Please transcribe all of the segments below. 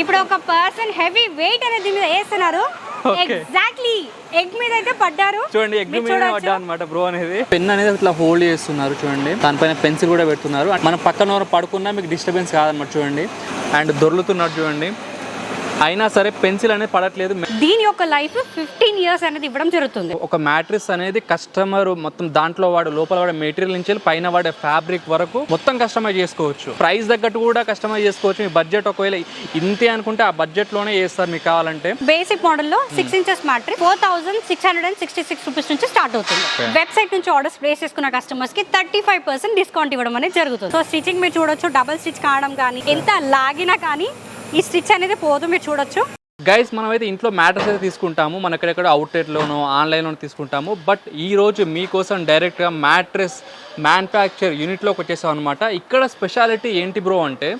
ఇప్పుడు ఒక person heavy weight అనేది దీని మీద వేస్తున్నారు. ఎగ్జాక్ట్లీ ఎగ్ మీద అయితే పడ్డారు. చూడండి ఎగ్ మీద పడ్డా అనమాట బ్రో అనేది. పెన్ అనేది ఇట్లా హోల్డ్ చేస్తున్నారు చూడండి. దానిపైన పెన్సిల్ కూడా పెడుతున్నారు. మన పక్కన పడుకున్నా మీకు డిస్టర్బెన్స్ కాదన్నమాట చూడండి. అండ్ దొర్లుతున్నారు చూడండి. అయినా సరే పెన్సిల్ అనేది పడట్లేదు. దీని యొక్క లైఫ్ 15 years అనేది ఇవ్వడం జరుగుతుంది. ఒక మ్యాట్రిస్ అనేది కస్టమర్ మొత్తం దాంట్లో లోపల వాడే మెటీరియల్ నుంచి పైన వాడే ఫ్యాబ్రిక్ వరకు మొత్తం కస్టమైజ్ చేసుకోవచ్చు. ప్రైస్ తగ్గట్టు కూడా కస్టమైజ్ చేసుకోవచ్చు. మీ బడ్జెట్ ఒకవేళ ఇంతే అనుకుంటే ఆ బడ్జెట్ లోనే చేస్తారు మీకు కావాలంటే. బేసిక్ మోడల్ లో 6 inches మ్యాట్రిస్ 4666 రూపీస్ నుంచి స్టార్ట్ అవుతుంది. వెబ్సైట్ నుంచి ఆర్డర్స్ ప్లేస్ చేసుకున్న కస్టమర్స్ కి 35% డిస్కౌంట్ ఇవ్వడం అనేది జరుగుతుంది. సో స్టిచింగ్ మీరు చూడొచ్చు. డబుల్ స్టిచ్ కావడం కానీ ఎంత లాగినా కానీ ఈ స్టిచ్ అనేది పోదు, మీరు చూడొచ్చు. గైస్ మనమైతే ఇంట్లో మ్యాట్రెస్ అయితే తీసుకుంటాము. మన ఎక్కడెక్కడ అవుట్లెట్లోనో ఆన్లైన్లోనో తీసుకుంటాము. బట్ ఈ రోజు మీకోసం డైరెక్ట్గా మ్యాట్రెస్ మ్యానుఫ్యాక్చర్ యూనిట్లోకి వచ్చేసాం అనమాట. ఇక్కడ స్పెషాలిటీ ఏంటి బ్రో అంటే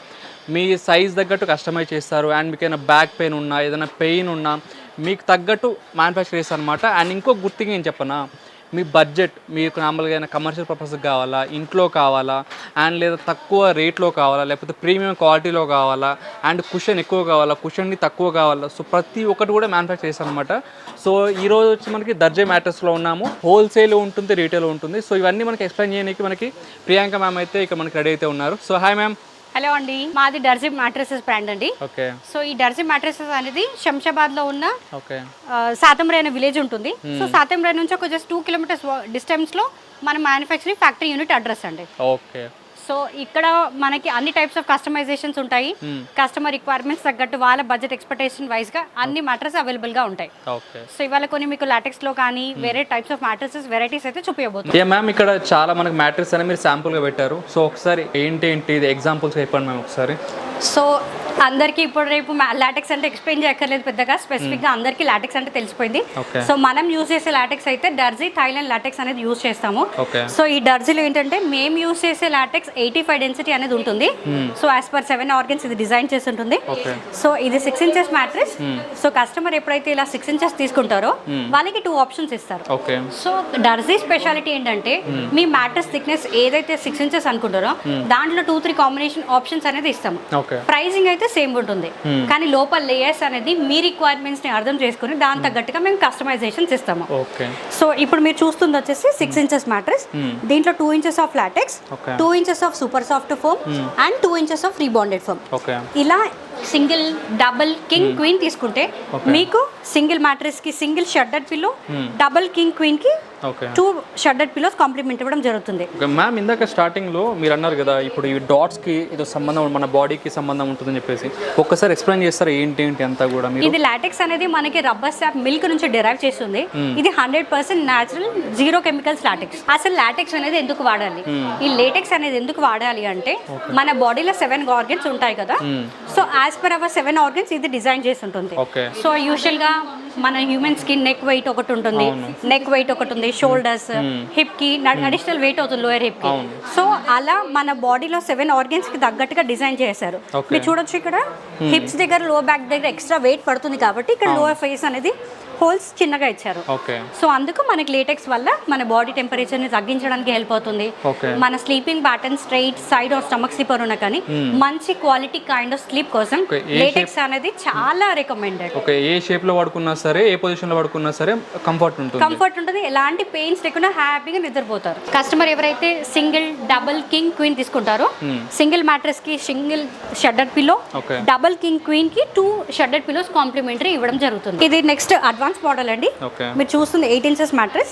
మీ సైజ్ తగ్గట్టు కస్టమైజ్ చేస్తారు. అండ్ మీకు ఏదైనా బ్యాక్ పెయిన్ ఉన్నా ఏదైనా పెయిన్ ఉన్నా మీకు తగ్గట్టు మ్యానుఫ్యాక్చర్ చేస్తారు అనమాట. అండ్ ఇంకో గుర్తింగ్ ఏం చెప్పనా, మీ బడ్జెట్ మీకు నార్మల్గా అయినా కమర్షియల్ పర్పస్కి కావాలా, ఇంట్లో కావాలా, అండ్ లేదా తక్కువ రేట్లో కావాలా, లేకపోతే ప్రీమియం క్వాలిటీలో కావాలా, అండ్ కుషన్ ఎక్కువ కావాలా, కుషన్ని తక్కువ కావాలా, సో ప్రతి ఒక్కటి కూడా మ్యానుఫ్యాక్చర్ చేస్తాం అనమాట. సో ఈరోజు వచ్చి మనకి దర్జే మ్యాట్రెస్లో ఉన్నాము. హోల్సేల్ ఉంటుంది, రీటైల్ ఉంటుంది. సో ఇవన్నీ మనకి ఎక్స్ప్లెయిన్ చేయడానికి మనకి ప్రియాంక మ్యామ్ అయితే ఇక్కడ మనకి రెడీ అయితే ఉన్నారు. So hi ma'am. హలో అండి, మాది డర్జీ మ్యాట్రెసెస్ బ్రాండ్ అండి. ఓకే. సో ఈ డర్జీ మ్యాట్రెసెస్ అనేది శంషాబాద్ లో ఉన్న సాతంబ్రే అనే విలేజ్ ఉంటుంది. సో సాతంబ్రే నుంచి ఒక జస్ట్ 2 kilometers డిస్టెన్స్ లో మన మ్యానుఫ్యాక్చరింగ్ ఫ్యాక్టరీ యూనిట్ అడ్రస్ అండి. ఓకే. సో ఇక్కడ మనకి అన్ని టైప్స్ ఆఫ్ కస్టమైజేషన్స్ ఉంటాయి. కస్టమర్ రిక్వైర్మెంట్స్ తగ్గట్టు వాళ్ళ బడ్జెట్ ఎక్స్పెక్టేషన్ వైజ్ గా అన్ని మ్యాట్రెస్ అవైలబుల్ గా ఉంటాయి. సో ఇవాళ కొన్ని మీకు లాటెక్స్ లో కానీ వేరే టైప్స్ ఆఫ్ మ్యాట్రెసెస్ వెరైటీస్ అయితే చూపించబోతుంది. మ్యామ్ ఇక్కడ చాలా మనకి మ్యాట్రెస్ అని మీరు శాంపుల్ గా పెట్టారు. సో ఒకసారి ఏంటి ఇది ఎగ్జాంపుల్స్ చెప్పండి మ్యామ్ ఒకసారి. సో అందరికి ఇప్పుడు రేపు లాటెక్స్ అంటే ఎక్స్ప్లెయిన్ చేయక్కర్లేదు పెద్దగా. స్పెసిఫిక్ గా అందరికి లాటెక్స్ అంటే తెలిసిపోయింది. సో మనం యూజ్ చేసే లాటెక్స్ అయితే డర్జీ థాయిలాండ్ లాటెక్స్ అనేది యూజ్ చేస్తాము. సో ఈ డర్జీలో ఏంటంటే మేము యూజ్ చేసే లాటెక్స్ 85 డెన్సిటీ అనేది ఉంటుంది. సో యాజ్ పర్ 7 organs ఇది డిజైన్ చేసి ఉంటుంది. సో ఇది 6 inches మ్యాట్రెస్. సో కస్టమర్ ఎప్పుడైతే ఇలా 6 inches తీసుకుంటారో వాళ్ళకి 2 options ఇస్తారు. సో డర్జీ స్పెషాలిటీ ఏంటంటే మీ మ్యాట్రెస్ థిక్నెస్ ఏదైతే 6 inches అనుకుంటారో దాంట్లో 2-3 కాంబినేషన్ ఆప్షన్స్ అనేది ఇస్తాము. ప్రైసింగ్ అయితే సేమ్ ఉంటుంది, కానీ లోపల లేయర్స్ అనేది మీ రిక్వైర్మెంట్స్ ని అర్థం చేసుకుని దాని తగ్గట్టుగా మేము కస్టమైజేషన్స్ ఇస్తాము. సో ఇప్పుడు మీరు చూస్తుంది వచ్చేసి 6 inches మ్యాట్రెస్. దీంట్లో 2 inches of latex, 2 inches of super soft foam and 2 inches of rebonded foam. ఇలా సింగిల్, డబుల్, కింగ్, క్వీన్ తీసుకుంటే మీకు సింగిల్ మ్యాట్రెస్ కి single shredded pillow, double king queen కి 2 షడ్డెడ్ పిల్లోస్ కాంప్లిమెంట్ ఇవ్వడం జరుగుతుంది. మ్యామ్ ఇందాక స్టార్టింగ్ లో మీరు అన్నారు కదా ఇప్పుడు ఈ డాట్స్ కి ఇది సంబంధం మన బాడీకి సంబంధం ఉంటుందని చెప్పేసి ఒక్కసారి ఎక్స్ప్లెయిన్ చేస్తారా ఏంటి అంతా కూడా? ఇది లాటెక్స్ అనేది మనకి రబ్బర్ స్టాప్ మిల్క్ నుంచి డిరైవ్ చేస్తుంది. ఇది 100% న్యాచురల్, 0 chemicals లాటెక్స్. అసలు లాటెక్స్ అనేది ఎందుకు వాడాలి, ఈ లేటెక్స్ అనేది ఎందుకు వాడాలి అంటే మన బాడీలో 7 organs ఉంటాయి కదా. So as per our 7 organs ఇది డిజైన్ చేసి ఉంటుంది. సో యూజువల్ గా మన హ్యూమన్ స్కిన్ నెక్ వెయిట్ ఒకటి ఉంటుంది, నెక్ వెయిట్ ఒకటి ఉంది, షోల్డర్స్, హిప్ కి అడిషనల్ వెయిట్ అవుతుంది లోయర్ హిప్ కి. సో అలా మన బాడీలో 7 organs కి తగ్గట్టుగా డిజైన్ చేశారు. మీరు చూడొచ్చు ఇక్కడ హిప్స్ దగ్గర, లో బ్యాక్ దగ్గర ఎక్స్ట్రా వెయిట్ పడుతుంది కాబట్టి ఇక్కడ లోయర్ ఫేస్ అనేది హోల్స్ చిన్నగా ఇచ్చారు. సో అందుకు మనకి లేటెక్స్ వల్ల మన బాడీ టెంపరేచర్ ని తగ్గించడానికి హెల్ప్ అవుతుంది. మన sleeping pattern straight side of stomach sleeper ఉన్న కానీ మంచి క్వాలిటీ కైండ్ ఆఫ్ స్లీప్ కోసం లేటెక్స్ అనేది చాలా రికమెండెడ్. ఏ షేప్ లో వాడుకున్నా సరే, ఏ పొజిషన్ లో వాడుకున్నా సరే కంఫర్ట్ ఉంటుంది. ఎలాంటి పెయిన్స్ లేకుండా హ్యాపీగా నిద్రపోతారు. కస్టమర్ ఎవరైతే సింగిల్, డబుల్, కింగ్, క్వీన్ తీసుకుంటారో సింగిల్ మ్యాట్రెస్ కి single shredded pillow, double king queen కి 2 షడ్డెడ్ పిల్లోస్ కాంప్లిమెంటరీ ఇవ్వడం జరుగుతుంది. ఇది నెక్స్ట్ అడ్వాన్స్ మోడల్ అండి. మీరు చూస్తుంది 8 inches మ్యాట్రెస్.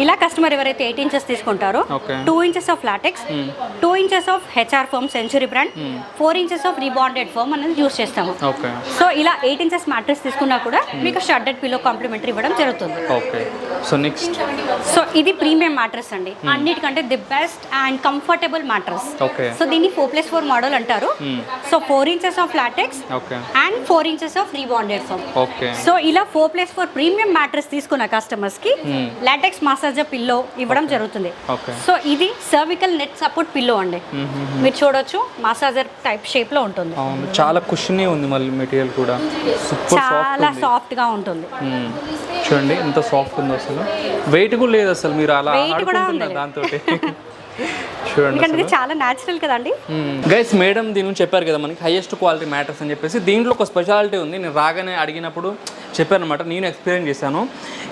ఇలా కస్టమర్ ఎవరైతే 8 inches తీసుకుంటారో 2 inches of latex, 2 inches of HR foam century brand, 4 inches of rebonded foam అనేది యూస్ చేస్తాము. సో ఇలా 8 inches మ్యాట్రెస్ తీసుకున్నా కూడా మీకు షడ్డెడ్ పిల్లో కాంప్లిమెంటరీ ఇవ్వడం జరుగుతుంది. సో ఇది ప్రీమియం మ్యాట్రెస్ అండి, అన్నిటికంటే the best and comfortable mattress. So దీన్ని 4+4 మోడల్ అంటారు. So 4 inches of latex and 4 inches of rebonded foam. So ఇలా 4+4 ప్రీమియం మ్యాట్రెస్ తీసుకున్న కస్టమర్స్ కి లాటెక్స్ మసాజర్ పిల్లో ఇవ్వడం జరుగుతుంది. సో ఇది సర్వికల్ నెట్ సపోర్ట్ పిల్లో అండి. మీరు చూడొచ్చు మసాజర్ టైప్ షేప్ లో ఉంటుంది. చాలా కుషనీ ఉంది, మళ్ళీ మెటీరియల్ కూడా చాలా సాఫ్ట్ గా ఉంటుంది. చూడండి ఎంత సాఫ్ట్ ఉందో, అసలు వెయిట్ కూడా లేదు అసలు. మీరు అలా దాంతో ఎందుకంటే ఇది చాలా న్యాచురల్ కదండి. గైస్ మేడం దీని గురించి చెప్పారు కదా మనకి హైయెస్ట్ క్వాలిటీ మ్యాట్రెస్ అని చెప్పేసి. దీంట్లో ఒక స్పెషాలిటీ ఉంది, నేను రాగానే అడిగినప్పుడు చెప్పారనమాట, నేను ఎక్స్పీరియన్స్ చేశాను.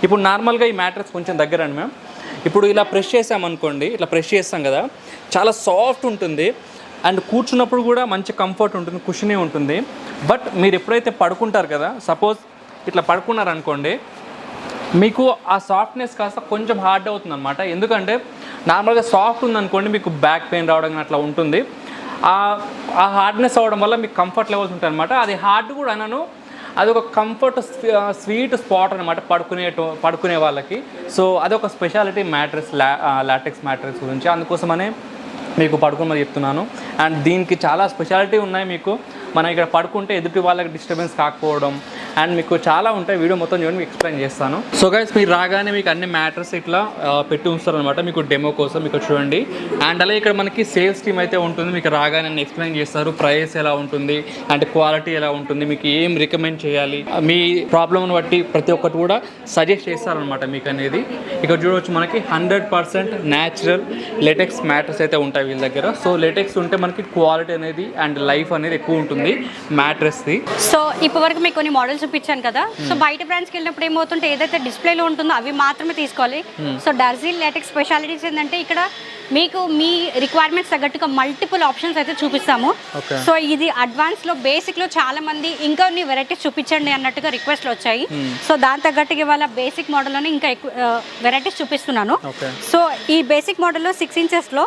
ఇప్పుడు నార్మల్గా ఈ మ్యాట్రెస్ కొంచెం దగ్గర అండి మ్యామ్, ఇప్పుడు ఇలా ప్రెస్ చేసామనుకోండి, ఇట్లా ప్రెస్ చేస్తాం కదా, చాలా సాఫ్ట్ ఉంటుంది అండ్ కూర్చున్నప్పుడు కూడా మంచి కంఫర్ట్ ఉంటుంది, కుషనే ఉంటుంది. బట్ మీరు ఎప్పుడైతే పడుకుంటారు కదా, సపోజ్ ఇట్లా పడుకున్నారనుకోండి, మీకు ఆ సాఫ్ట్నెస్ కాస్త కొంచెం హార్డ్ అవుతుంది అనమాట. ఎందుకంటే నార్మల్గా సాఫ్ట్ ఉందనుకోండి మీకు బ్యాక్ పెయిన్ రావడం అట్లా ఉంటుంది. ఆ హార్డ్నెస్ అవ్వడం వల్ల మీకు కంఫర్ట్ లెవెల్స్ ఉంటాయి అనమాట. అది హార్డ్ కూడా అన్నాను, అది ఒక కంఫర్ట్ స్వీట్ స్పాట్ అనమాట పడుకునే వాళ్ళకి. సో అదొక స్పెషాలిటీ మ్యాట్రెస్, లాటెక్స్ మ్యాట్రెస్ గురించి, అందుకోసమనే మీకు పడుకోమని చెప్తున్నాను. అండ్ దీనికి చాలా స్పెషాలిటీ ఉన్నాయి. మీకు మనం ఇక్కడ పడుకుంటే ఎదుటి వాళ్ళకి డిస్టర్బెన్స్ కాకపోవడం అండ్ మీకు చాలా ఉంటాయి. వీడియో మొత్తం చూడండి, మీకు ఎక్స్ప్లెయిన్ చేస్తాను. సో గైస్ మీరు రాగానే మీకు అన్ని మ్యాట్రెస్ ఇట్లా పెట్టి ఉంచుతారు అనమాట, మీకు డెమో కోసం. మీకు చూడండి. అండ్ అలాగే ఇక్కడ మనకి సేల్స్ టీమ్ అయితే ఉంటుంది, మీకు రాగానే ఎక్స్ప్లెయిన్ చేస్తారు ప్రైస్ ఎలా ఉంటుంది అండ్ క్వాలిటీ ఎలా ఉంటుంది, మీకు ఏం రికమెండ్ చేయాలి, మీ ప్రాబ్లమ్ని బట్టి ప్రతి ఒక్కటి కూడా సజెస్ట్ చేస్తారనమాట మీకు అనేది. ఇక్కడ చూడవచ్చు మనకి 100% న్యాచురల్ లేటెక్స్ మ్యాట్రెస్ అయితే ఉంటాయి వీళ్ళ దగ్గర. సో లేటెక్స్ ఉంటే మనకి క్వాలిటీ అనేది అండ్ లైఫ్ అనేది ఎక్కువ ఉంటుంది మ్యాట్రెస్ది. సో ఇప్పటివరకు మీకు కొన్ని మోడల్స్ చూపించాను కదా. సో బయట బ్రాండ్స్కి వెళ్ళినప్పుడు ఏమవుతుంటే ఏదైతే డిస్ప్లేలో ఉంటుందో అవి మాత్రమే తీసుకోవాలి. సో డర్జీ లేటెక్స్ స్పెషాలిటీస్ ఏంటంటే ఇక్కడ మీకు మీ రిక్వైర్మెంట్స్ తగ్గట్టుగా మల్టిపుల్ ఆప్షన్స్ అయితే చూపిస్తాము. సో ఇది అడ్వాన్స్లో బేసిక్లో చాలా మంది ఇంకా వెరైటీస్ చూపించండి అన్నట్టుగా రిక్వెస్ట్లు వచ్చాయి. సో దాని తగ్గట్టుగా ఇవాళ బేసిక్ మోడల్లోనే ఇంకా ఎక్కువ వెరైటీస్ చూపిస్తున్నాను. సో ఈ బేసిక్ మోడల్లో 6 ఇంచెస్లో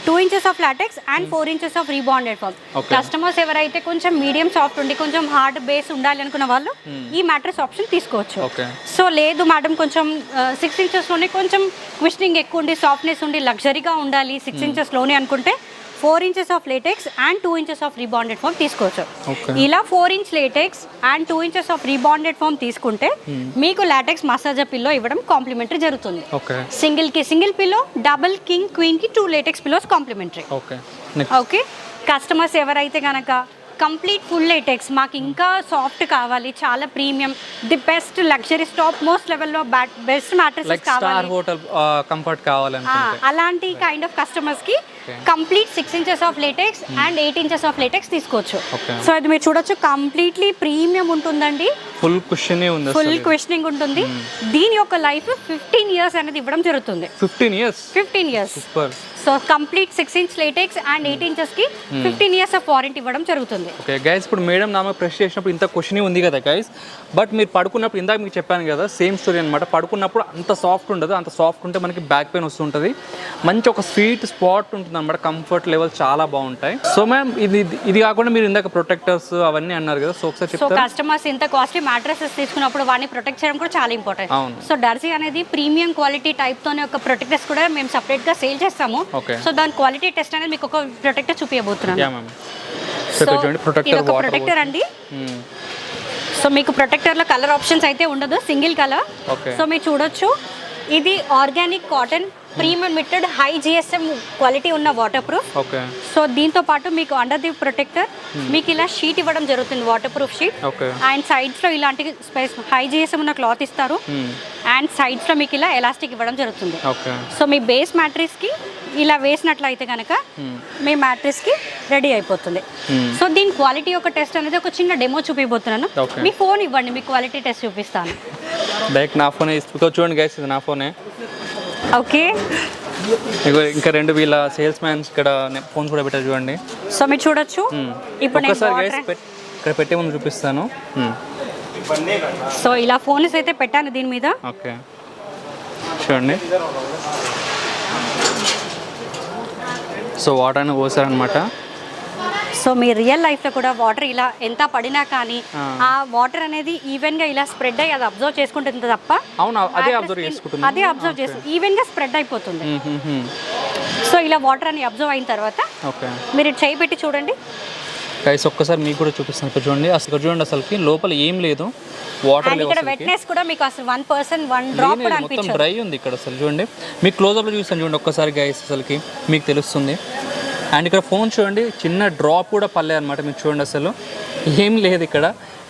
2 inches of latex and 4 inches of rebonded foam. Customers ఎవరైతే కొంచెం మీడియం సాఫ్ట్ ఉండి కొంచెం హార్డ్ బేస్ ఉండాలి అనుకున్న వాళ్ళు ఈ మ్యాట్రెస్ ఆప్షన్ తీసుకోవచ్చు. సో లేదు మేడం కొంచెం 6 inchesలోనే కొంచెం క్విషనింగ్ ఎక్కువ ఉండి సాఫ్ట్నెస్ ఉండి లగ్జరీగా ఉండాలి 6 inchesలోనే అనుకుంటే 4 inches of latex and 2 inches of rebonded foam తీసుకోవచ్చు. ఇలా 4 inch latex and 2 inches of rebonded foam తీసుకుంటే మీకు లాటెక్స్ మసాజర్ పిల్లో ఇవ్వడం కాంప్లిమెంటరీ జరుగుతుంది. Single pillow, double king queen కి 2 latex pillows complimentary. Okay, customers ఎవరైతే కనుక కంప్లీట్ ఫుల్ లేటెక్స్ మాకు ఇంకా సాఫ్ట్ కావాలి, చాలా premium, the best luxury top most లెవెల్లో బెస్ట్ మ్యాట్రెసెస్ కావాలి, హోటల్ కంఫర్ట్ కావాలి, అలాంటి కైండ్ ఆఫ్ కస్టమర్స్ కి complete 6 inches of latex and 8 inches of latex తీసుకోవచ్చు. సో ఇది మీరు చూడొచ్చు, కంప్లీట్లీ ప్రీమియం ఉంటుందండి, ఫుల్ కుషనింగ్ ఉంటుంది. దీని యొక్క లైఫ్ 15 years అనేది ఇవ్వడం జరుగుతుంది. 15 years. So complete 6 inch latex and 8 inches కి 15 years ఆఫ్ వారంటీ ఇవ్వడం జరుగుతుంది. ఓకే గైస్, ఇప్పుడు మేడం నామ ప్రెస్ చేసినప్పుడు ఇంత కుషనింగ్ ఉంది కదా గైస్, బట్ మీరు పడుకున్నప్పుడు ఇందాక మీకు చెప్పాను కదా సేమ్ స్టోరీ అనమాట. పడుకున్నప్పుడు అంత సాఫ్ట్ ఉండదు, అంత సాఫ్ట్ ఉంటే మనకి బ్యాక్ పెయిన్ వస్తుంటుంది. మంచి ఒక స్వీట్ స్పాట్ ఉంటుంది అనమాట, కంఫర్ట్ లెవెల్ చాలా బాగుంటాయి. సో మ్యామ్ ఇది కాకుండా మీరు ఇందాక ప్రొటెక్టర్స్ అవన్నీ అన్నారు కదా, సో ఒకసారి చెప్తారా? సో కస్టమర్స్ ఇంత కాస్ట్లీ మ్యాట్రెసెస్ తీసుకున్నప్పుడు వాటిని ప్రొటెక్ట్ చేయడం కూడా చాలా ఇంపార్టెంట్. సో డర్జీ అనేది ప్రీమియం క్వాలిటీ టైప్ తోనే ఒక ప్రొటెక్టర్స్ కూడా మేము సెపరేట్ గా సేల్ చేస్తాము. సో దాని క్వాలిటీ టెస్ట్ అనేది మీకు ఒక ప్రొటెక్టర్ చూపించబోతున్నాను. ప్రొటెక్టర్ అండి. సో మీకు ప్రొటెక్టర్ లో కలర్ ఆప్షన్స్ అయితే ఉండదు, సింగిల్ కలర్. సో మీరు చూడొచ్చు, ఇది organic cotton premium knitted high GSM quality ఉన్న వాటర్ ప్రూఫ్. సో దీంతో పాటు మీకు అండర్ ది ప్రొటెక్టర్ మీకు ఇలా షీట్ ఇవ్వడం జరుగుతుంది, water proof sheet. And sides లో ఇలాంటి హై జిఎస్ఎం ఉన్న క్లాత్ ఇస్తారు అండ్ సైడ్స్ లో మీకు ఇలా ఎలాస్టిక్ ఇవ్వడం జరుగుతుంది. సో మీ బేస్ మ్యాట్రెస్ కి ఇలా వేసినట్లయితే కనుక మీ మ్యాట్రెస్ కి రెడీ అయిపోతుంది. సో దీని క్వాలిటీ యొక్క టెస్ట్ అనేది ఒక చిన్న డెమో చూపిపోతున్నాను. మీ ఫోన్ ఇవ్వండి, మీ క్వాలిటీ టెస్ట్ చూపిస్తాను. నా ఫోన్ చూడండి గైస్, ఇది నా ఫోనే. ఓకే, ఇంకా 2 వీళ్ళ సేల్స్ మ్యాన్స్ ఇక్కడ ఫోన్స్ కూడా పెట్టారు చూడండి. సో మీరు చూడొచ్చు, ఇప్పుడు ఇక్కడ పెట్టే ముందు చూపిస్తాను. సో ఇలా ఫోన్స్ అయితే పెట్టాను దీని మీద. ఓకే చూడండి, సో వాటర్ అని పోసారనమాట. సో మీ రియల్ లైఫ్లో కూడా వాటర్ ఇలా ఎంత పడినా కానీ ఆ వాటర్ అనేది ఈవెన్గా ఇలా స్ప్రెడ్ అయ్యి అది అబ్జర్వ్ చేసుకుంటుంది తప్ప అదే అబ్జర్వ్ చేస్తుంది, ఈవెన్గా స్ప్రెడ్ అయిపోతుంది. సో ఇలా వాటర్ అని అబ్జర్వ్ అయిన తర్వాత మీరు చేయి పెట్టి చూడండి గైస్, ఒక్కసారి మీకు కూడా చూపిస్తాను. ఇక్కడ చూడండి, అసలు చూడండి, అసలుకి లోపల ఏం లేదు, వాటర్ ఇక్కడ వెట్నెస్ కూడా మీకు అసలు 1% 1 డ్రాప్ కూడా అనిపించదు, మొత్తం డ్రై ఉంది ఇక్కడ. అసలు చూడండి, మీకు క్లోజ్అప్లో చూస్తాను చూడండి ఒక్కసారి గైస్, అసలుకి మీకు తెలుస్తుంది. అండ్ ఇక్కడ ఫోన్ చూడండి, చిన్న డ్రాప్ కూడా పడలేదు అనమాట. మీకు చూడండి, అసలు ఏం లేదు ఇక్కడ.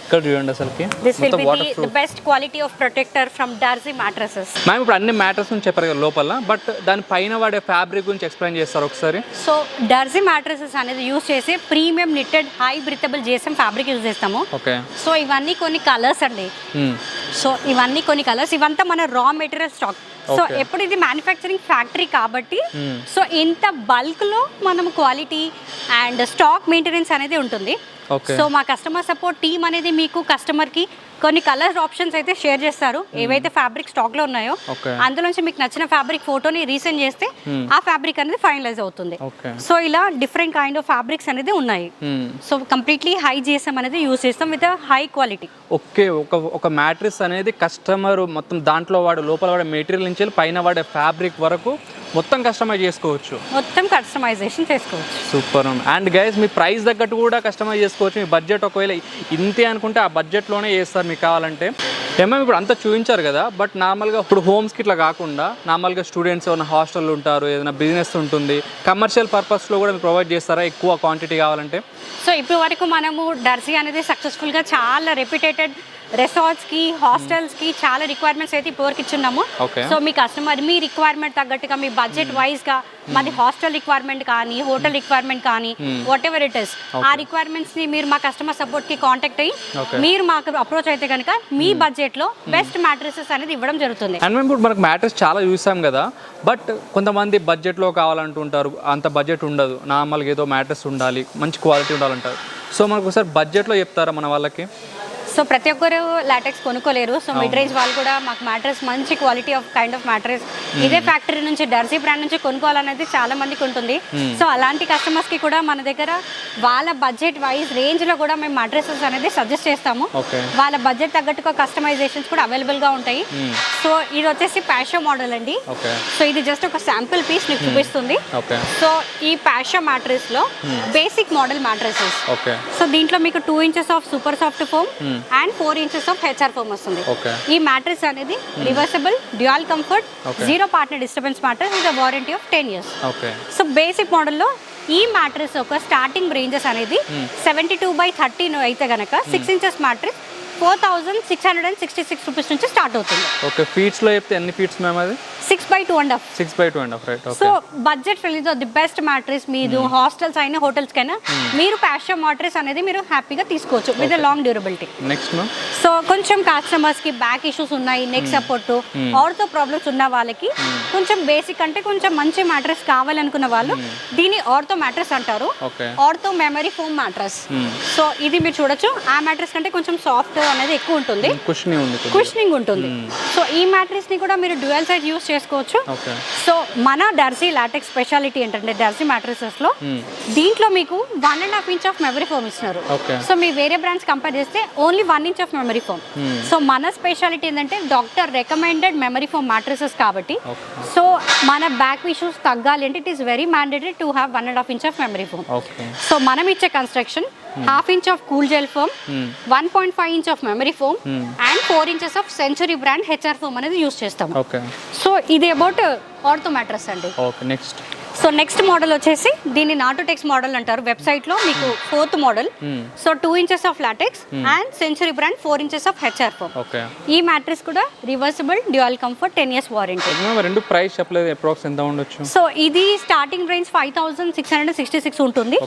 ఇక్కడ చూడండి అసలుకి this will be the best quality of protector from డర్జీ మ్యాట్రెసెస్. మ్యామ్ ఇప్పుడు అన్ని మ్యాట్రెస్ నుంచి చెప్పారు కదా లోపల, బట్ దాని పైన వాడే ఫ్యాబ్రిక్ గురించి ఎక్స్ప్లెయిన్ చేస్తారు ఒకసారి. సో డర్జీ మ్యాట్రెసెస్ అనేది యూస్ చేసి premium knitted high breathable GSM fabric use చేస్తాము. ఓకే. సో ఇవన్నీ కొన్ని కలర్స్ అండి. సో ఇవన్నీ కొన్ని కలర్స్, ఇవంతా మన రా మెటీరియల్ స్టాక్. సో ఎప్పుడు ఇది మ్యానుఫ్యాక్చరింగ్ ఫ్యాక్టరీ కాబట్టి సో ఇంత బల్క్ లో మనం క్వాలిటీ అండ్ స్టాక్ మెయింటెనెన్స్ అనేది ఉంటుంది. సో మా కస్టమర్ సపోర్ట్ టీమ్ అనేది మీకు కస్టమర్ కి కొన్ని కలర్ ఆప్షన్స్ అయితే షేర్ చేస్తారు. ఏవైతే ఫ్యాబ్రిక్ స్టాక్ లో ఉన్నాయో అందులోంచి మీకు నచ్చిన ఫ్యాబ్రిక్ ఫోటోని రీసెండ్ చేస్తే ఆ ఫ్యాబ్రిక్ అనేది ఫైనలైజ్ అవుతుంది. సో ఇలా డిఫరెంట్ కైండ్ ఆఫ్ ఫ్యాబ్రిక్స్ అనేది ఉన్నాయి. సో కంప్లీట్లీ హై జిఎస్ఎం అనేది యూస్ చేస్తాం విత్ హై క్వాలిటీ. ఓకే. ఒక మ్యాట్రిస్ అనేది కస్టమర్ మొత్తం దాంట్లో వాడు లోపల వాడే మెటీరియల్ నుంచి పైన వాడే ఫ్యాబ్రిక్ వరకు మొత్తం కస్టమైజ్ చేసుకోవచ్చు, మొత్తం కస్టమైజేషన్ చేసుకోవచ్చు. Super. And guys me price తగ్గట్టు కూడా కస్టమైజ్ చేసుకోవచ్చు. మీ బడ్జెట్ ఒకవేళ ఇంతే అనుకుంటే ఆ బడ్జెట్లోనే చేస్తారు మీకు కావాలంటే. ఏమేమి ఇప్పుడు అంతా చూపించారు కదా, బట్ నార్మల్గా ఇప్పుడు హోమ్స్కి ఇట్లా కాకుండా నార్మల్గా స్టూడెంట్స్ ఏమైనా హాస్టల్ ఉంటారు, ఏదైనా బిజినెస్ ఉంటుంది, కమర్షియల్ పర్పస్లో కూడా మీరు ప్రొవైడ్ చేస్తారా ఎక్కువ క్వాంటిటీ కావాలంటే? సో ఇప్పుడు వరకు మనము డర్జీ అనేది సక్సెస్ఫుల్గా చాలా రెప్యుటేటెడ్ రిసార్ట్స్కి హాస్టల్స్కి చాలా రిక్వైర్మెంట్స్ అయితే ఇప్పటివరకు ఇచ్చున్నాము. సో మీ కస్టమర్ మీ రిక్వైర్మెంట్ తగ్గట్టుగా మీ బడ్జెట్ వైజ్గా మాది హాస్టల్ రిక్వైర్మెంట్ కానీ హోటల్ రిక్వైర్మెంట్ కానీ వాట్ ఎవర్ ఇట్ ఇస్ ఆ రిక్వైర్మెంట్స్ని మీరు మా కస్టమర్ సపోర్ట్కి కాంటాక్ట్ అయ్యి మీరు మాకు అప్రోచ్ అయితే కనుక మీ బడ్జెట్లో బెస్ట్ మ్యాట్రెసెస్ అనేది ఇవ్వడం జరుగుతుంది. అండ్ మేము ఇప్పుడు మనకు మ్యాట్రెస్ చాలా చూసాం కదా, బట్ కొంతమంది బడ్జెట్లో కావాలంటుంటారు, అంత బడ్జెట్ ఉండదు, నార్మల్గా ఏదో మ్యాట్రెస్ ఉండాలి, మంచి క్వాలిటీ ఉండాలంటారు. సో మనకు ఒకసారి బడ్జెట్లో చెప్తారా మన వాళ్ళకి? సో ప్రతి ఒక్కరు లాటెక్స్ కొనుక్కోలేరు. సో మిడ్ రేంజ్ వాళ్ళు కూడా మాకు మ్యాట్రెస్ మంచి quality of kind of mattress ఇదే ఫ్యాక్టరీ నుంచి డర్జీ బ్రాండ్ నుంచి కొనుక్కోవాలనేది చాలా మందికి ఉంటుంది. సో అలాంటి కస్టమర్స్ కి కూడా మన దగ్గర వాళ్ళ బడ్జెట్ వైజ్ రేంజ్ లో కూడా మేము మ్యాట్రెసెస్ అనేది సజెస్ట్ చేస్తాము. వాళ్ళ బడ్జెట్ తగ్గట్టుగా కస్టమైజేషన్స్ కూడా అవైలబుల్ గా ఉంటాయి. సో ఇది వచ్చేసి ప్యాషో మోడల్ అండి. సో ఇది జస్ట్ ఒక శాంపుల్ పీస్ మీకు చూపిస్తుంది. సో ఈ ప్యాషో మ్యాట్రెస్ లో బేసిక్ మోడల్ మ్యాట్రెసెస్. సో దీంట్లో మీకు 2 inches of super soft foam and 4 inches of HR foam వస్తుంది. ఈ మ్యాట్రెస్ అనేది reversible dual comfort zero partner disturbance mattress with warranty of 10 years. So basic మోడల్లో ఈ mattress ఒక starting ranges అనేది 72/30 అయితే గనక 6 inches మ్యాట్రెస్ 4,666 రూపీస్ నుంచి స్టార్ట్ అవుతుంది. ఓకే. ఫీట్స్ లో చెప్తే ఎన్ని ఫీట్స్ మ్యామ్ అది? 6/2.5. 6/2.5 రైట్. ఓకే. సో బడ్జెట్ ఫ్రెండ్లీతో ది బెస్ట్ మ్యాట్రెస్ మీరు హాస్టల్స్ అయినా హోటల్స్ కైనా మీరు ప్యాషో మ్యాట్రెస్ అనేది మీరు హ్యాపీగా తీసుకోవచ్చు with long durability. Next ma'am so కొంచెం కస్టమర్స్ కి బ్యాక్ ఇష్యూస్ ఉన్నాయి, నెక్ సపోర్ట్ ఆర్థో ప్రాబ్లమ్స్ ఉన్న వాళ్ళకి కొంచెం బేసిక్ అంటే కొంచెం మంచి మ్యాట్రెస్ కావాలనుకున్న వాళ్ళు దీన్ని ఆర్థో మ్యాట్రెస్ అంటారు. Ortho memory foam mattress. So ఇది మీరు చూడొచ్చు, ఆ మ్యాట్రెస్ కంటే కొంచెం సాఫ్ట్ అనేది ఎక్కువ ఉంటుంది, కుషనింగ్ ఉంటుంది. సో ఈ మ్యాట్రెస్ ని కూడా మీరు డ్యూయల్ సైజ్ యూస్ చేసుకోవచ్చు. సో మన డర్జీ లాటెక్స్ స్పెషాలిటీ ఏంటంటే డర్జీ మ్యాట్రెసెస్ లో దీంట్లో మీకు 1.5 inch ఆఫ్ మెమరీ ఫోమ్ ఇస్తున్నారు. సో మీ వేరే బ్రాండ్స్ కంపేర్ చేస్తే only 1 inch of memory foam. So మన స్పెషాలిటీ ఏంటంటే doctor recommended memory foam mattresses కాబట్టి సో మన బ్యాక్ ఇష్యూస్ తగ్గాలి అంటే it is very mandatory to have 1.5 inch of memory foam. So మనం ఇచ్చే construction 1/2 inch of cool gel foam, 1.5 inch of memory foam and 4 inches of century brand HR foam అనేది use చేస్తాం. So ఇది about ortho mattress అండి. So next model వచ్చేసి దీన్ని నాటోటెక్స్ model అంటారు. Website లో మీకు 4th model. So 2 inches of latex and century brand 4 inches of HR foam. ఈ మ్యాట్రెస్ కూడా reversible dual comfort 10 years warranty. రెండు ప్రైస్ చెప్పలేదు, అప్రాక్స్ ఎంత ఉండొచ్చు? సో ఇది స్టార్టింగ్ రేంజ్ 5,666 ఉంటుంది.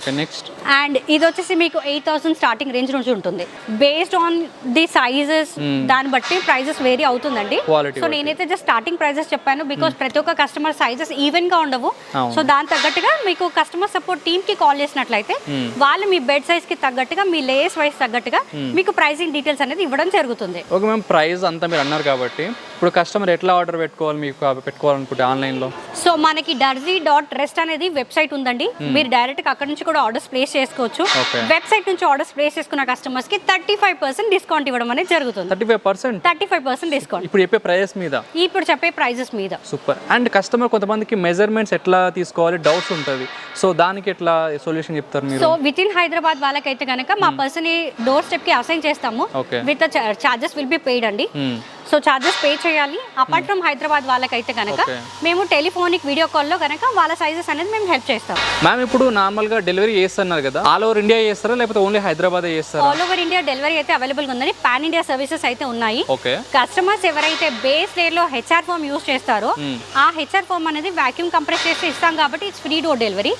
అండ్ ఇది వచ్చేసి మీకు 8,000 స్టార్టింగ్ రేంజ్ నుంచి ఉంటుంది. బేస్డ్ ఆన్ ది సైజెస్ దాన్ని బట్టి ప్రైజెస్ వేరీ అవుతుందండి. సో నేనైతే జస్ట్ స్టార్టింగ్ ప్రైజెస్ చెప్పాను బికాస్ ప్రతి ఒక్క కస్టమర్ సైజెస్ ఈవెన్ గా ఉండవు. సో దాని తగ్గట్టుగా మీకు కస్టమర్ సపోర్ట్ టీమ్ కి కాల్ చేసినట్లయితే వాళ్ళు మీ బెడ్ సైజ్ కి తగ్గట్టుగా మీ లేయర్స్ వైజ్ తగ్గట్టుగా మీకు ప్రైసింగ్ డీటెయిల్స్ అనేది ఇవ్వడం జరుగుతుంది. ఓకే మ్యామ్, ప్రైస్ అంతా మీరు అన్నారు కాబట్టి ఇప్పుడు కస్టమర్ ఎట్లా ఆర్డర్ పెట్టుకోవాలి మీకు పెట్టుకోవాలనుకుంటే ఆన్లైన్ లో? సో మనకి darzi.rest అనేది వెబ్సైట్ ఉందండి. మీరు డైరెక్ట్ గా అక్కడ నుంచి కూడా ఆర్డర్స్ ప్లేస్ చేసుకోవచ్చు. వెబ్సైట్ నుంచి ఆర్డర్స్ ప్లేస్ చేసుకున్న కస్టమర్స్ కి 35% డిస్కౌంట్ ఇవ్వడం అనేది జరుగుతుంది. 35% డిస్కౌంట్ ఇప్పుడు చెప్పే ప్రైజెస్ మీద, ఇప్పుడు చెప్పే ప్రైజెస్ మీద. సూపర్. అండ్ కస్టమర్ కొంతమందికి మెజర్మెంట్స్ ఎట్లా తీసుకోవాలి డౌట్స్ ఉంటుంది, సో దానికి ఎట్లా సొల్యూషన్ చెప్తారు మీరు? సో విత్ ఇన్ హైదరాబాద్ వాళ్ళకైతే కనుక మా పర్సన్ డోర్ స్టెప్ కి అసైన్ చేస్తాము. With charges will be paid అండి. సో చార్జెస్ పే చేయాలి. అపార్ట్ ఫ్రమ్ హైదరాబాద్ వాళ్ళకైతే కనుక మేము టెలిఫోనిక్ వీడియో కాల్లో కనుక వాళ్ళ సైజెస్ అనేది మేము హెల్ప్ చేస్తాం. మ్యామ్ ఇప్పుడు నార్మల్గా డెలివరీ చేస్తున్నారు కదా, ఆల్ ఓవర్ ఇండియా చేస్తారా లేకపోతే ఓన్లీ హైదరాబాద్ చేస్తారా? ఆల్ ఓవర్ ఇండియా డెలివరీ అయితే అవైలబుల్గా ఉందని పాన్ ఇండియా సర్వీసెస్ అయితే ఉన్నాయి. కస్టమర్స్ ఎవరైతే బేస్ లేయర్ లో హెచ్ఆర్ ఫోమ్ యూస్ చేస్తారో ఆ హెచ్ఆర్ ఫోమ్ అనేది వాక్యూమ్ కంప్రెస్ చేసి ఇస్తాం కాబట్టి it's free door delivery.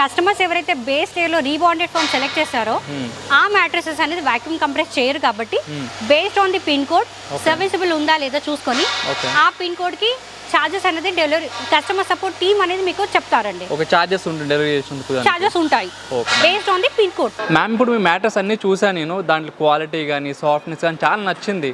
Customers ఎవరైతే బేస్ లేయర్ లో రీబాండెడ్ ఫోమ్ సెలెక్ట్ చేస్తారో ఆ మ్యాట్రెసెస్ అనేది వాక్యూమ్ కంప్రెస్ చేయరు కాబట్టి based on the pin code serviceable ఉందా లేదా చూసుకొని ఆ పిన్ కోడ్ కి చార్జెస్ అనేది డెలివరీ కస్టమర్ సపోర్ట్ టీమ్ అనేది మీకు చెప్తారండి. ఓకే, చార్జెస్ ఉంటుంది డెలివరీ చేసినందుకు. చార్జెస్ ఉంటాయి based on the pin code. Ma'am ఇప్పుడు మీ మ్యాటర్స్ అన్ని చూసాను నేను, దాంట్లో క్వాలిటీ కానీ సాఫ్ట్నెస్ కానీ చాలా నచ్చింది.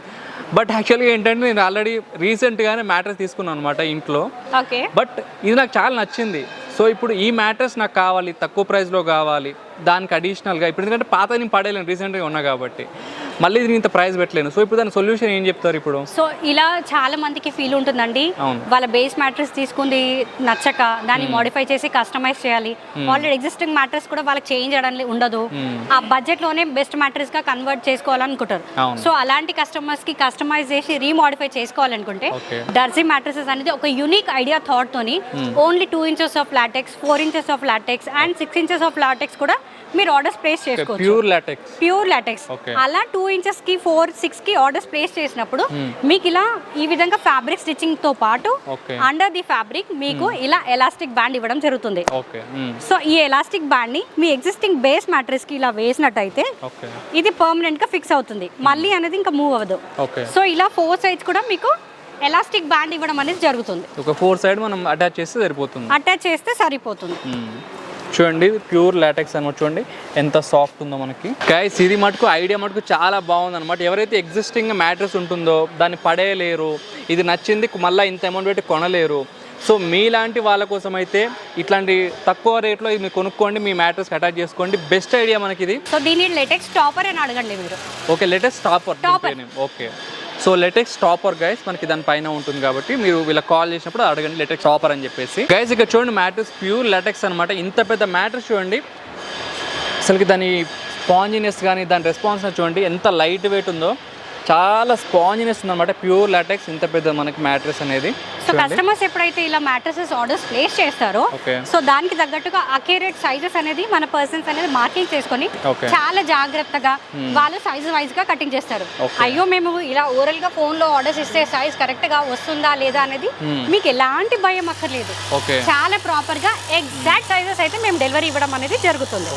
బట్ యాక్చువల్గా ఏంటంటే నేను ఆల్రెడీ రీసెంట్గానే మ్యాటర్స్ తీసుకున్నాను అనమాట ఇంట్లో. ఓకే, బట్ ఇది నాకు చాలా నచ్చింది. సో ఇప్పుడు ఈ మ్యాటర్స్ నాకు కావాలి, తక్కువ ప్రైస్లో కావాలి, దానికి అడిషనల్గా ఇప్పుడు ఎందుకంటే పాత నేను పడేయలేను రీసెంట్గా ఉన్నా కాబట్టి మళ్ళీ దీని ఇంత ప్రైస్ పెట్టలేను. సో ఇప్పుడు దాని సొల్యూషన్ ఏం చెప్తారు ఇప్పుడు? సో ఇలా చాలా మందికి ఫీల్ ఉంటుందండి, వాళ్ళ బేస్ మ్యాట్రెస్ తీసుకుంది నచ్చక దాన్ని మోడిఫై చేసి కస్టమైజ్ చేయాలి. ఆల్రెడీ ఎగ్జిస్టింగ్ మ్యాట్రెస్ కూడా వాళ్ళకి చేంజ్ చేయడానికి ఉండదు, ఆ బడ్జెట్ లోనే బెస్ట్ మ్యాట్రెస్ గా కన్వర్ట్ చేసుకోవాలనుకుంటారు. సో అలాంటి కస్టమర్స్ కి కస్టమైజ్ చేసి రీమోడిఫై చేసుకోవాలనుకుంటే డర్జీ మ్యాట్రెసెస్ అనేది ఒక యూనిక్ ఐడియా థాట్ తోని only 2 inches of LaTeX, 4 inches of latex and 6 inches of LaTeX కూడా మీరు ఆర్డర్స్ ప్లేస్ చేసుకోవచ్చు. ప్యూర్ లాటెక్స్ అలా 2 inches కి 4, 6 కి ఆర్డర్స్ ప్లేస్ చేసినప్పుడు మీకు ఇలా ఈ విధంగా ఫ్యాబ్రిక్ స్టిచ్చింగ్ తో పాటు అండర్ ది ఫ్యాబ్రిక్ మీకు ఇలా ఎలాస్టిక్ బ్యాండ్ ఇవ్వడం జరుగుతుంది. సో ఈ ఎలాస్టిక్ బ్యాండ్ ని మీ ఎగ్జిస్టింగ్ బేస్ మ్యాట్రెస్ కి ఇలా వేసినట్టయితే ఇది పర్మనెంట్ గా ఫిక్స్ అవుతుంది, మళ్ళీ అనేది ఇంకా మూవ్ అవ్వదు. సో ఇలా 4 sides కూడా మీకు ఎలాస్టిక్ బ్యాండ్ ఇవ్వడం అనేది జరుగుతుంది. ఒక 4 side మనం అటాచ్ చేస్తే సరిపోతుంది. అటాచ్ చేస్తే సరిపోతుంది. చూడండి ప్యూర్ లాటెక్స్ అనమాట, చూడండి ఎంత సాఫ్ట్ ఉందో మనకి. గైస్ ఇది మటుకు ఐడియా మటుకు చాలా బాగుంది అనమాట. ఎవరైతే ఎగ్జిస్టింగ్ మ్యాట్రెస్ ఉంటుందో దాన్ని పడేయలేరు, ఇది నచ్చింది మళ్ళీ ఇంత అమౌంట్ పెట్టి కొనలేరు. సో మీలాంటి వాళ్ళ కోసం అయితే ఇట్లాంటి తక్కువ రేట్లో ఇది మీరు కొనుక్కోండి, మీ మ్యాట్రెస్ అటాచ్ చేసుకోండి. బెస్ట్ ఐడియా మనకి ఇది. సో దీని లేటెక్స్ టాపర్ అని అడగండి మీరు. Okay, latex topper. Okay, so latex topper guys మనకి దాని పైన ఉంటుంది కాబట్టి మీరు వీళ్ళకి కాల్ చేసినప్పుడు అడగండి లేటెక్స్ టాపర్ అని చెప్పేసి. గైస్ ఇక్కడ చూడండి మ్యాట్రెస్ ప్యూర్ లాటెక్స్ అనమాట. ఇంత పెద్ద మ్యాట్రెస్ చూడండి, అసలుకి దాని స్పాంజినెస్ కానీ దాని రెస్పాన్స్ చూడండి ఎంత లైట్ వెయిట్ ఉందో, చాలా స్పాంజినెస్ ఉందన్నమాట. ప్యూర్ లాటెక్స్ ఇంత పెద్ద మనకి మ్యాట్రెస్ అనేది. సో కస్టమర్స్ ఎప్పుడైతే ఇలా మ్యాట్రెసెస్ ఆర్డర్స్ ప్లేస్ చేస్తారో సో దానికి తగ్గట్టుగా అక్యురేట్ సైజెస్ అనేది మన పర్సన్స్ అనేది మార్కింగ్ చేసుకొని చాలా జాగ్రత్తగా వాళ్ళు సైజ్ వైజ్ గా కటింగ్ చేస్తారు. అయ్యో మేము ఇలా ఓరల్ గా ఫోన్ లో ఆర్డర్స్ ఇస్తే సైజ్ కరెక్ట్ గా వస్తుందా లేదా అనేది మీకు ఎలాంటి భయం అక్కర్లేదు. చాలా ప్రాపర్ గా ఎగ్జాక్ట్ సైజెస్ అయితే మేము డెలివరీ ఇవ్వడం అనేది జరుగుతుంది.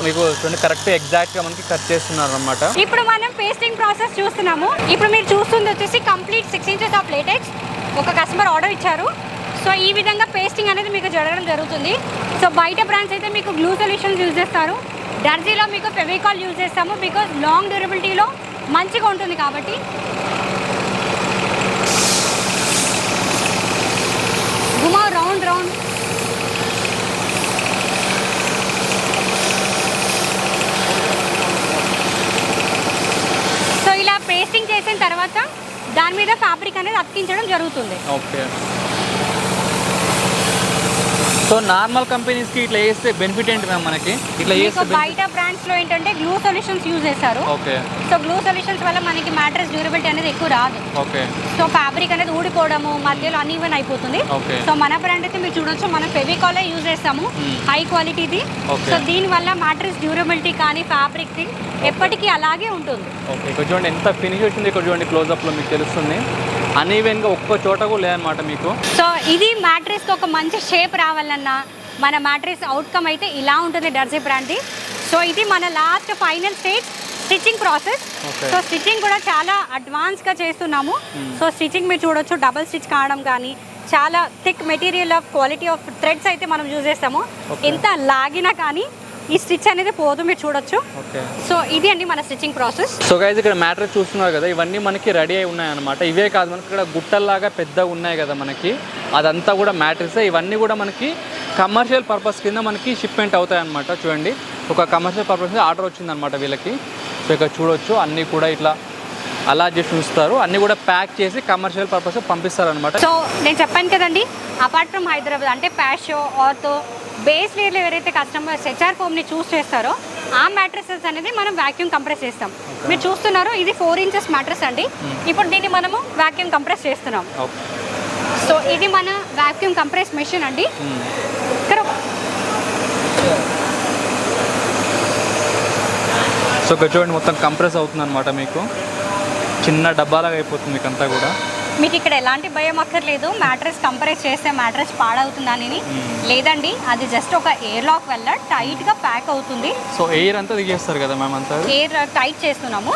కరెక్ట్ ఎగ్జాక్ట్ గా మనకి కట్ చేస్తున్నారు అన్నమాట. ఇప్పుడు మనం పేస్టింగ్ ప్రాసెస్ చూస్తున్నాము. ఇప్పుడు మీరు చూస్తుంది వచ్చేసి కంప్లీట్ 6 inches ఆఫ్ లేటెక్స్ ఒక కస్టమర్ ఆర్డర్ ఇచ్చారు. సో ఈ విధంగా పేస్టింగ్ అనేది మీకు జరగడం జరుగుతుంది. సో బయట బ్రాండ్స్ అయితే మీకు గ్లూ సొల్యూషన్స్ యూజ్ చేస్తారు, డర్జీలో మీకు ఫెవికాల్ యూజ్ చేస్తాము బికాజ్ లాంగ్ డ్యూరబిలిటీలో మంచిగా ఉంటుంది కాబట్టి. గుమా రౌండ్ రౌండ్. సో ఇలా పేస్టింగ్ చేసిన తర్వాత దాని మీద ఫ్యాబ్రిక్ అనేది అతికించడం జరుగుతుంది. ఓకే, సో నార్మల్ కంపెనీస్ కి ఇట్లా చేస్తే బెనిఫిట్ ఏంటి మ్యామ్ మనకి? ఇట్లా చేస్తే బయట బ్రాండ్స్ లో ఏంటంటే గ్లూ సొల్యూషన్స్ యూజ్ చేస్తారు. ఓకే, సో గ్లూ సొల్యూషన్స్ వల్ల మనకి మ్యాట్రెస్ డ్యూరబిలిటీ అనేది ఎక్కువ రాదు. ఓకే, సో ఫ్యాబ్రిక్ అనేది ఊడిపోవడము మధ్యలో అన్ఈవెన్ అయిపోతుంది. సో మన బ్రాండ్ అయితే మీరు చూడొచ్చు, మనం ఫెవికాల్ యూజ్ చేస్తాము, హై క్వాలిటీది. సో దీని వల్ల మ్యాట్రెస్ డ్యూరబిలిటీ కానీ ఫ్యాబ్రిక్ థింగ్ ఎప్పటికీ అలాగే ఉంటుంది. ఓకే, ఇక్కడ చూడండి ఎంత ఫినిష్ వచ్చింది, ఇక్కడ చూడండి క్లోజ్అప్ లో మీకు తెలుస్తుంది. అన్ఈవెన్ గా ఒక్క చోట కూడా లేదనమాట మీకు. సో ఇది మ్యాట్రెస్ కి ఒక మంచి షేప్ రావాలన్నా మన మ్యాట్రెస్ అవుట్కమ్ అయితే ఇలా ఉంటుంది డర్జీ బ్రాండ్ది. సో ఇది మన last final stage stitching process. So stitching కూడా చాలా అడ్వాన్స్గా చేస్తున్నాము. సో స్టిచ్చింగ్ మీరు చూడొచ్చు, డబల్ స్టిచ్ కావడం కానీ చాలా thick material of quality of threads అయితే మనం యూజ్ చేస్తాము. ఎంత లాగినా కానీ ఈ స్టిచ్ అనేది పోదు, మీరు చూడొచ్చు. సో ఇది అండి మన స్టిచ్చింగ్ ప్రాసెస్. సో గైస్ ఇక్కడ మ్యాట్రెస్ చూస్తున్నారు కదా, ఇవన్నీ మనకి రెడీ అయి ఉన్నాయి అనమాట. ఇవే కాదు మనకి ఇక్కడ గుట్టల్లాగా పెద్దగా ఉన్నాయి కదా మనకి, అదంతా కూడా మ్యాట్రెస్. ఇవన్నీ కూడా మనకి కమర్షియల్ పర్పస్ కింద మనకి షిప్మెంట్ అవుతాయి అనమాట. చూడండి ఒక కమర్షియల్ పర్పస్ ఆర్డర్ వచ్చిందనమాట వీళ్ళకి. సో ఇక్కడ చూడొచ్చు అన్నీ కూడా ఇట్లా అలా చేసి చూస్తారు, అన్నీ కూడా ప్యాక్ చేసి కమర్షియల్ పర్పస్ పంపిస్తారు అనమాట. సో నేను చెప్పాను కదండి, అపార్ట్ ఫ్రమ్ హైదరాబాద్ అంటే ప్యాషో ఆర్తో బేస్ లేయర్లో ఎవరైతే కస్టమర్స్ హెచ్ఆర్ ఫోమ్ని చూస్ చేస్తారో ఆ మ్యాట్రెసెస్ అనేది మనం వాక్యూమ్ కంప్రెస్ చేస్తాం. మీరు చూస్తున్నారు ఇది 4 ఇంచెస్ మ్యాట్రెస్ అండి. ఇప్పుడు దీన్ని మనము వాక్యూమ్ కంప్రెస్ చేస్తున్నాం. సో ఇది మన వాక్యూమ్ కంప్రెస్ మెషిన్ అండి. ఇక్కడ సో ఇక్కడ చూడండి మొత్తం కంప్రెస్ అవుతుంది అనమాట. మీకు చిన్న డబ్బాలాగా అయిపోతుంది మీకు అంతా కూడా. మీకు ఇక్కడ ఎలాంటి భయం అక్కర్లేదు మ్యాట్రెస్ కంప్రెస్ చేస్తే మ్యాట్రెస్ పాడవుతుందని. లేదండి, అది జస్ట్ ఒక ఎయిర్ లాక్ వల్ల టైట్గా ప్యాక్ అవుతుంది. సో ఎయిర్ అంతా దిగేస్తారు కదా మ్యామ్ అంతా? ఎయిర్ టైట్ చేస్తున్నాము.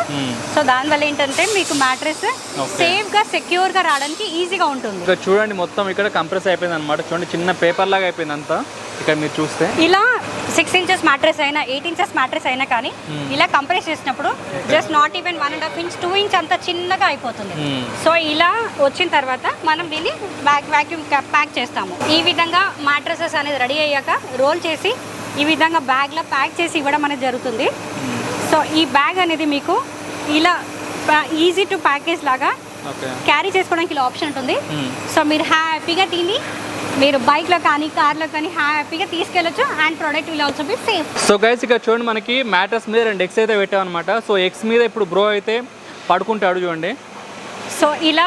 సో దానివల్ల ఏంటంటే మీకు మ్యాట్రెస్ సేఫ్గా సెక్యూర్గా రావడానికి ఈజీగా ఉంటుంది. ఇక్కడ చూడండి మొత్తం ఇక్కడ కంప్రెస్ అయిపోయింది అనమాట. చూడండి చిన్న పేపర్ లాగా అయిపోయింది అంతా. ఇక్కడ మీరు చూస్తే ఇలా 6 ఇంచెస్ మ్యాట్రెస్ అయినా 8 ఇంచెస్ మ్యాట్రెస్ అయినా కానీ ఇలా కంప్రెస్ చేసినప్పుడు just not even 1.5 inch 2 inch అంత చిన్నగా అయిపోతుంది. సో ఇలా వచ్చిన తర్వాత మనం దీన్ని వాక్యూమ్ ప్యాక్ చేస్తాము. ఈ విధంగా మ్యాట్రెసెస్ అనేది రెడీ అయ్యాక రోల్ చేసి ఈ విధంగా బ్యాగ్లో ప్యాక్ చేసి ఇవ్వడం అనేది జరుగుతుంది. సో ఈ బ్యాగ్ అనేది మీకు ఇలా ఈజీ టు ప్యాకేజ్ లాగా క్యారీ చేసుకోవడానికి ఇలా ఆప్షన్ ఉంటుంది. సో మీరు హ్యాపీగా దీన్ని మీరు బైక్లో కానీ కార్లో కానీ హ్యాపీగా తీసుకెళ్ళొచ్చు. And product will also be safe. So guys ఇక్కడ చూడండి మనకి మ్యాట్రెస్ మీద 2 ఎగ్స్ అయితే పెట్టామన్నమాట. సో ఎగ్స్ మీద ఇప్పుడు బ్రో అయితే పడుకుంటాడు చూడండి. సో ఇలా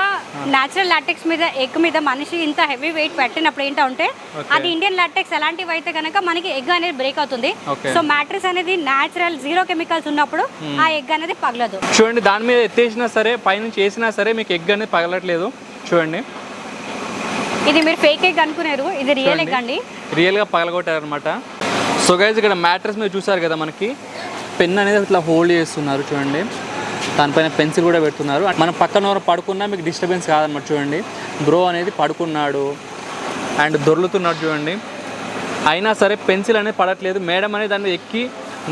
న్యాచురల్ లాటెక్స్ మీద ఎగ్ మీద మనిషి ఇంత హెవీ వెయిట్ పెట్టినప్పుడు ఏంటంటే అది ఇండియన్ లాటెక్స్ అలాంటివి అయితే కనుక మనకి ఎగ్ అనేది బ్రేక్ అవుతుంది. సో మ్యాట్రెస్ అనేది న్యాచురల్ 0 కెమికల్స్ ఉన్నప్పుడు ఆ ఎగ్ అనేది పగలదు. చూడండి దాని మీద ఎత్తేసినా సరే పైనుంచి వేసినా సరే మీకు ఎగ్ అనేది పగలట్లేదు. చూడండి ఇది మీరు ఫేక్ ఎగ్ అనుకున్నారు, ఇది రియల్ ఎగ్ అండి. రియల్గా పగలగొట్టారనమాట. సో గైస్ ఇక్కడ మ్యాట్రెస్ మీద చూసారు కదా మనకి పెన్ అనేది ఇట్లా హోల్డ్ చేస్తున్నారు చూడండి. దానిపైన పెన్సిల్ కూడా పెడుతున్నారు. మనం పక్కన ఎవరు పడుకున్నా మీకు డిస్టర్బెన్స్ కాదనమాట. చూడండి బ్రో అనేది పడుకున్నాడు అండ్ దొర్లుతున్నాడు చూడండి. అయినా సరే పెన్సిల్ అనేది పడట్లేదు. మేడం అనేది దాని మీద ఎక్కి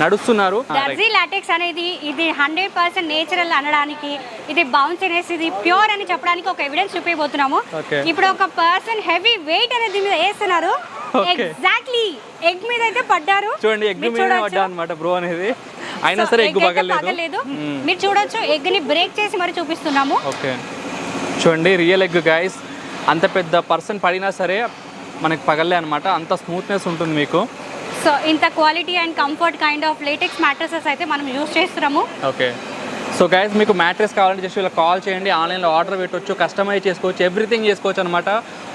నడుస్తున్నారు. డర్జీ లాటెక్స్ అనేది ఇది 100% నేచురల్ అనడానికి, ఇది బౌన్స్ అనేసి ఇది ప్యూర్ అని చెప్పడానికి ఒక ఎవిడెన్స్ చూపించబోతున్నాము. ఇప్పుడు ఒక పర్సన్ హెవీ వెయిట్ అనేది దీని మీద వేస్తున్నారు. ఎగ్జాక్ట్లీ ఎగ్ మీద అయితే పడ్డారు. చూడండి ఎగ్ మీద పడ్డా అనమాట బ్రో అనేది. అయినా సరే ఎగ్ పగలలేదు. మీరు చూడొచ్చు ఎగ్ ని బ్రేక్ చేసి మరి చూపిస్తున్నాము. ఓకే చూడండి రియల్ ఎగ్ గైస్. అంత పెద్ద పర్సన్ పడినా సరే మనకి పగలే అనమాట. అంత స్మూత్నెస్ ఉంటుంది మీకు. సో ఇంత quality and comfort kind of latex mattresses అయితే మనం యూజ్ చేస్తున్నాము. ఓకే సో గైస్ మీకు మ్యాట్రెస్ కావాలంటే జస్ట్ ఇలా కాల్ చేయండి. ఆన్లైన్లో ఆర్డర్ పెట్టవచ్చు, కస్టమైజ్ చేసుకోవచ్చు, ఎవ్రీథింగ్ చేసుకోవచ్చు అనమాట.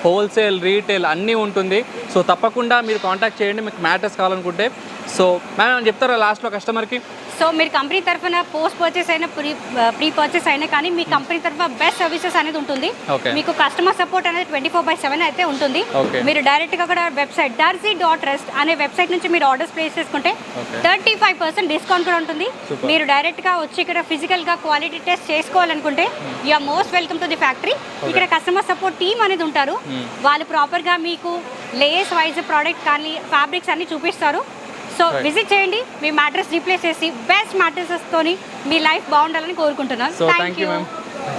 హోల్సేల్ రీటైల్ అన్నీ ఉంటుంది. సో తప్పకుండా మీరు కాంటాక్ట్ చేయండి మీకు మ్యాట్రెస్ కావాలనుకుంటే. సో మ్యామ్ చెప్తారా లాస్ట్లో కస్టమర్కి? సో మీరు కంపెనీ తరఫున పోస్ట్ పర్చేస్ అయినా ప్రీ పర్చేస్ అయినా కానీ మీ కంపెనీ తరఫున బెస్ట్ సర్వీసెస్ అనేది ఉంటుంది. మీకు కస్టమర్ సపోర్ట్ అనేది 24/7 అయితే ఉంటుంది. మీరు డైరెక్ట్గా కూడా వెబ్సైట్ darzi.rest అనే వెబ్సైట్ నుంచి మీరు ఆర్డర్స్ ప్లేస్ చేసుకుంటే 35% డిస్కౌంట్ కూడా ఉంటుంది. మీరు డైరెక్ట్గా వచ్చి ఇక్కడ ఫిజికల్గా క్వాలిటీ టెస్ట్ చేసుకోవాలనుకుంటే you're most welcome to the factory. ఇక్కడ కస్టమర్ సపోర్ట్ టీమ్ అనేది ఉంటారు. వాళ్ళు ప్రాపర్గా మీకు లేయర్స్ వైజ్ ప్రోడక్ట్ కానీ ఫ్యాబ్రిక్స్ అన్ని చూపిస్తారు. సో విజిట్ చేయండి, మీ మ్యాట్రెస్ రీప్లేస్ చేసి బెస్ట్ మ్యాట్రెసెస్ తోని మీ లైఫ్ బాగుండాలని కోరుకుంటున్నాను. Thank you.